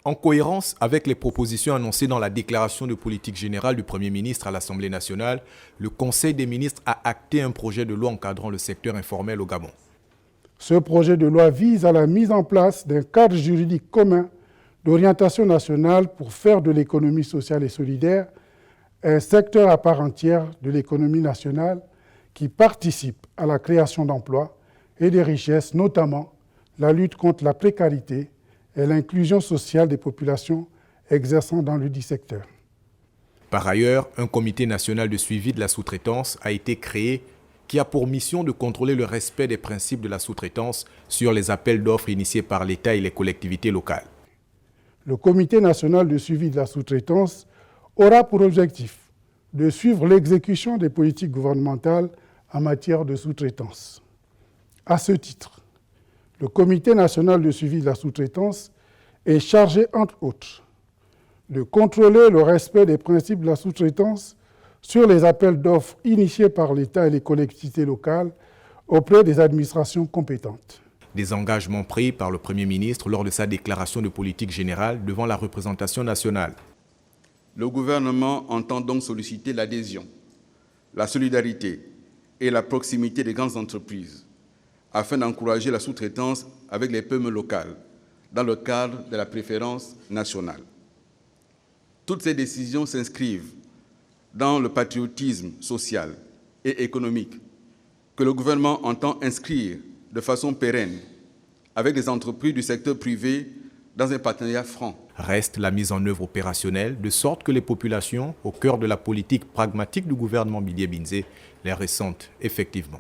En cohérence avec les propositions annoncées dans la déclaration de politique générale du Premier ministre à l'Assemblée nationale, le Conseil des ministres a acté un projet de loi encadrant le secteur informel au Gabon. Ce projet de loi vise à la mise en place d'un cadre juridique commun d'orientation nationale pour faire de l'économie sociale et solidaire un secteur à part entière de l'économie nationale qui participe à la création d'emplois et de richesses, notamment la lutte contre la précarité et l'inclusion sociale des populations exerçant dans le dit secteur. Par ailleurs, un comité national de suivi de la sous-traitance a été créé qui a pour mission de contrôler le respect des principes de la sous-traitance sur les appels d'offres initiés par l'État et les collectivités locales. Le comité national de suivi de la sous-traitance aura pour objectif de suivre l'exécution des politiques gouvernementales en matière de sous-traitance. À ce titre, le comité national de suivi de la sous-traitance est chargé, entre autres, de contrôler le respect des principes de la sous-traitance sur les appels d'offres initiés par l'État et les collectivités locales auprès des administrations compétentes. Des engagements pris par le Premier ministre lors de sa déclaration de politique générale devant la représentation nationale. Le gouvernement entend donc solliciter l'adhésion, la solidarité et la proximité des grandes entreprises afin d'encourager la sous-traitance avec les PME locales dans le cadre de la préférence nationale. Toutes ces décisions s'inscrivent dans le patriotisme social et économique que le gouvernement entend inscrire de façon pérenne avec les entreprises du secteur privé dans un partenariat franc. Reste la mise en œuvre opérationnelle de sorte que les populations, au cœur de la politique pragmatique du gouvernement Didier Binzé, les ressentent effectivement.